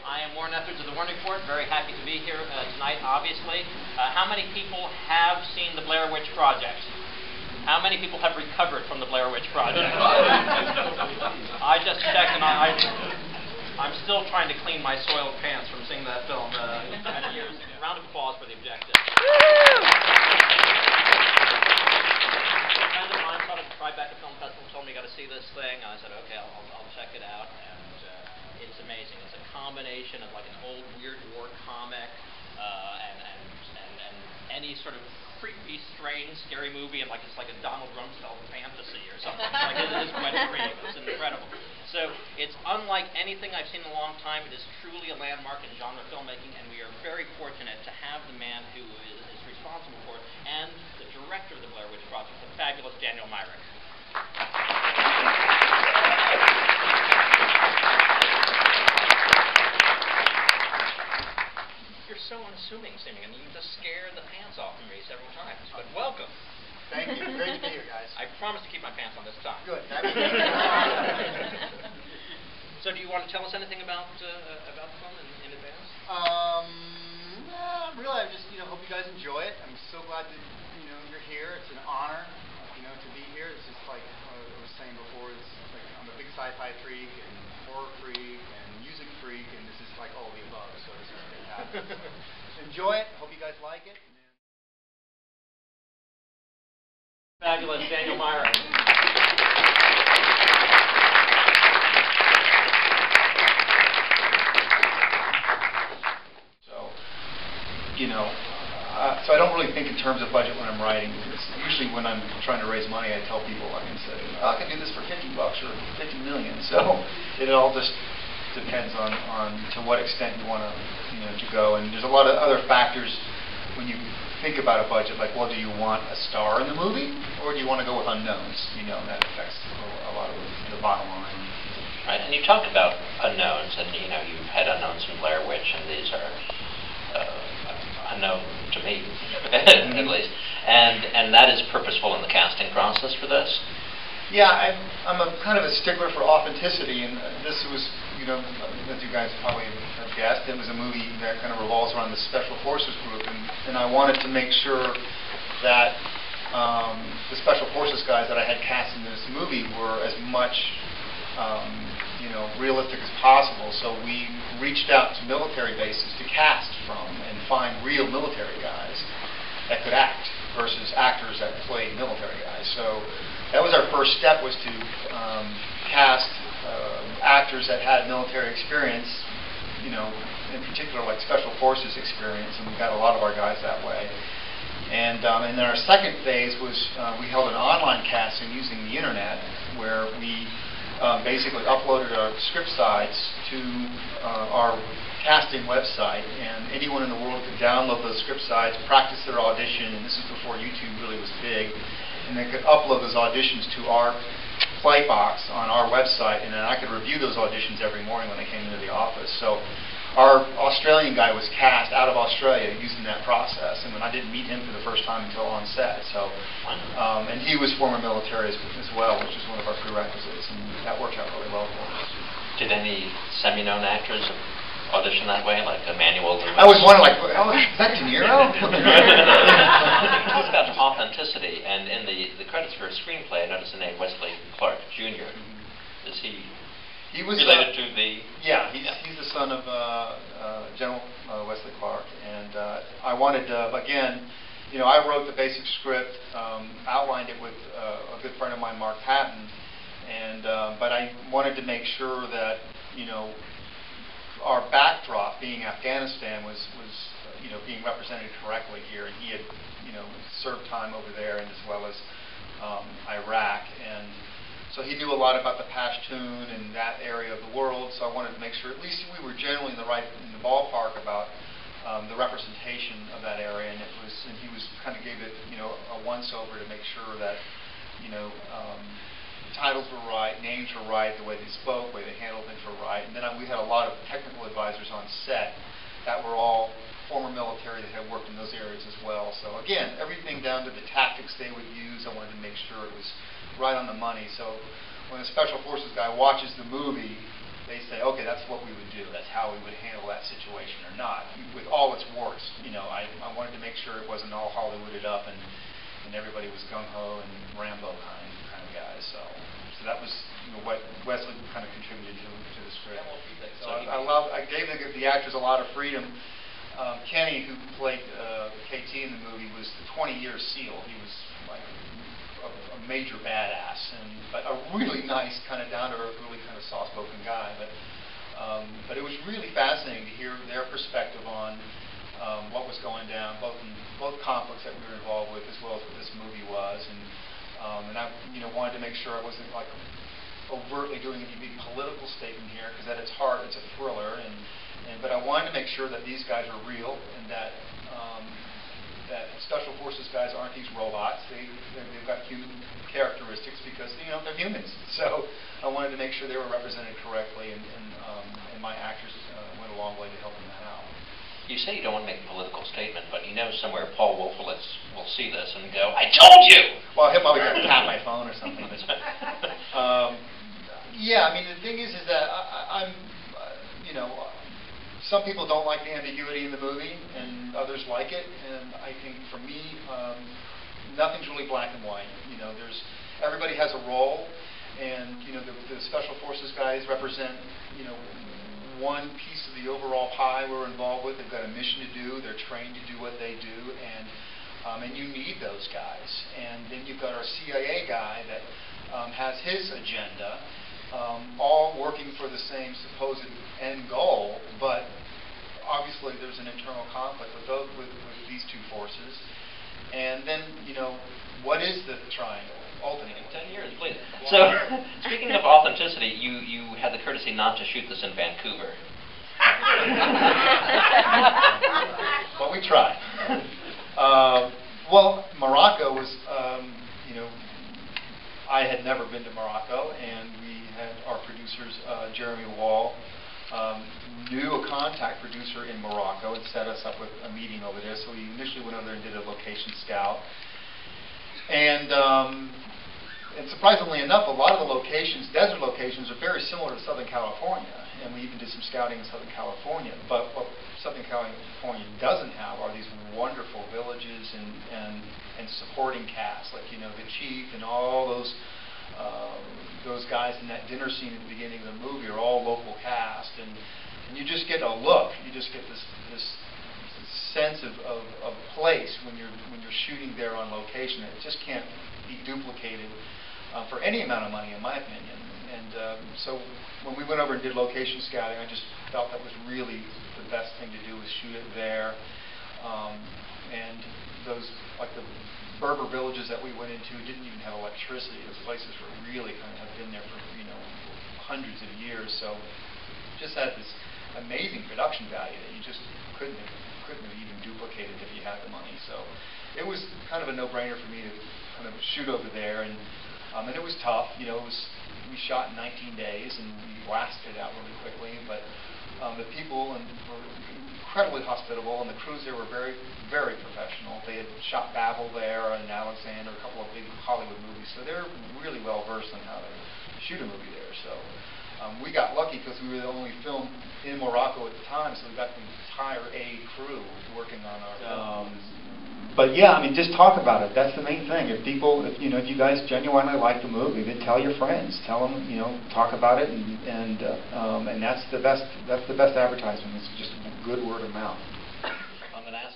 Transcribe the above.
I am Warren Etheridge of the Warren Report. Very happy to be here tonight, obviously. How many people have seen the Blair Witch Project? How many people have recovered from the Blair Witch Project? I just checked, and I'm still trying to clean my soiled pants from seeing that film many years. Round of applause for the objective. A friend of mine saw it at the Tribeca Film Festival, told me you got to see this thing, and I said, okay, I'll check it out. It's amazing. It's a combination of like an old weird war comic and any sort of creepy, strange, scary movie, and it's like a Donald Rumsfeld fantasy or something. Like it is quite a dream. It's incredible. So it's unlike anything I've seen in a long time. It is truly a landmark in genre filmmaking, and we are very fortunate to have the man who is responsible for it and the director of the Blair Witch Project, the fabulous Daniel Myrick. You're so unassuming seeming, and you just scared the pants off of me several times. But welcome. Thank you. Great to be here, guys. I promise to keep my pants on this time. Good. So, do you want to tell us anything about the film in advance? Really, I just hope you guys enjoy it. I'm so glad that you're here. It's an honor, to be here. It's just like I was saying before. It's like I'm a big sci-fi freak and horror freak and music freak, and this is like all the above. So this is fantastic. So enjoy it. Hope you guys like it. Fabulous, Daniel Myrick. So I don't really think in terms of budget when I'm writing. Usually when I'm trying to raise money, I tell people I can say, I can do this for $50 or $50 million. So it all just depends on to what extent you want to go. And there's a lot of other factors when you think about a budget, like, well, do you want a star in the movie, or do you want to go with unknowns? And that affects a lot of the bottom line. Right, and you talked about unknowns, and you've had unknowns in Blair Witch, and these are unknown to me, at least. And that is purposeful in the casting process for this? Yeah, I'm a kind of a stickler for authenticity, and this was, as you guys probably have guessed, it was a movie that kind of revolves around the Special Forces group, and I wanted to make sure that the Special Forces guys that I had cast in this movie were as much realistic as possible. So we reached out to military bases to cast from and find real military guys that could act versus actors that played military guys. So that was our first step, was to cast actors that had military experience, in particular like Special Forces experience, and we got a lot of our guys that way. And then our second phase was we held an online casting using the internet, where we basically uploaded our script sides to our casting website, and anyone in the world could download those script sides, practice their audition, and this is before YouTube really was big, and they could upload those auditions to our Playbox on our website, and then I could review those auditions every morning when I came into the office. So our Australian guy was cast out of Australia using that process, and I didn't meet him for the first time until on set. So, and he was former military as well, which is one of our prerequisites, and that worked out really well for us. Did any semi-known actors audition that way, like Emmanuel Lewis? I was wondering, is that De Niro? Talk about authenticity, and in the credits for a screenplay, I noticed the name Wesley Clark Jr. Is he? He was related to the... Yeah, he's the son of General Wesley Clark, and I wanted, again, I wrote the basic script, outlined it with a good friend of mine, Mark Patton, and but I wanted to make sure that, our backdrop, being Afghanistan, was being represented correctly here, and he had, served time over there, and as well as Iraq, and so he knew a lot about the Pashtun and that area of the world. So I wanted to make sure at least we were generally in the ballpark about the representation of that area, and he was kind of gave it a once over to make sure that titles were right, names were right, the way they spoke, the way they handled things were right. And then we had a lot of technical advisors on set that were all former military that had worked in those areas as well. So again, everything down to the tactics they would use, I wanted to make sure it was right on the money. So when a Special Forces guy watches the movie, they say, okay, that's what we would do. That's how we would handle that situation or not. With all its warts, I wanted to make sure it wasn't all Hollywooded up and everybody was gung-ho and Rambo kind of guys. So that was what Wesley kind of contributed to the script. So I gave the actors a lot of freedom. Kenny, who played KT in the movie, was the 20-year SEAL. He was like a major badass, but a really nice, kind of down-to-earth, really kind of soft-spoken guy. But it was really fascinating to hear their perspective on what was going down, both conflicts that we were involved with, as well as what this movie was. And I, wanted to make sure I wasn't like overtly doing any big political statement here, because at its heart, it's a thriller. But I wanted to make sure that these guys are real, and that Special Forces guys aren't these robots. They've got human characteristics because they're humans. So I wanted to make sure they were represented correctly, and my actors went a long way to helping that out. You say you don't want to make a political statement, but somewhere Paul Wolfowitz will see this and go, "I told you!" Well, he'll probably going to tap my phone or something. Yeah, I mean, the thing is that I'm, some people don't like the ambiguity in the movie, and others like it. And I think for me, nothing's really black and white. Everybody has a role, and the Special Forces guys represent one piece of the overall pie we're involved with. They've got a mission to do. They're trained to do what they do, and you need those guys. And then you've got our CIA guy that has his agenda, all working for the same supposed end goal, but obviously there's an internal conflict with these two forces. And then, what is the triangle? Ultimately. 10 years, please. So, speaking of authenticity, you had the courtesy not to shoot this in Vancouver. Well, we tried. Well, Morocco was, I had never been to Morocco, and we had our producers, Jeremy Wall, knew a contact producer in Morocco and set us up with a meeting over there. So we initially went over there and did a location scout. And surprisingly enough, a lot of the locations, desert locations, are very similar to Southern California. And we even did some scouting in Southern California. But what Southern California doesn't have are these wonderful villages and supporting casts, like the chief and all those guys in that dinner scene at the beginning of the movie are all local cast, and you just get a look. You just get this sense of place when you're shooting there on location. It just can't be duplicated for any amount of money, in my opinion. And so when we went over and did location scouting, I just felt that was really the best thing to do, was shoot it there. And those, like the Berber villages that we went into, didn't even have electricity. Those places were really kind of have been there for hundreds of years. So just had this amazing production value that you just couldn't have even duplicated if you had the money. So it was kind of a no-brainer for me to kind of shoot over there, and it was tough. We shot in 19 days, and we blasted it out really quickly. But the people were incredibly hospitable, and the crews there were very, very professional. They had shot Babel there and Alexander, a couple of big Hollywood movies, so they're really well versed on how to shoot a movie there. So we got lucky because we were the only film in Morocco at the time, so we got the entire A crew working on our film. But yeah, I mean, just talk about it. That's the main thing. If you guys genuinely like the movie, then tell your friends. Tell them, talk about it, and that's the best. That's the best advertisement. It's just good word of mouth. I'm going to ask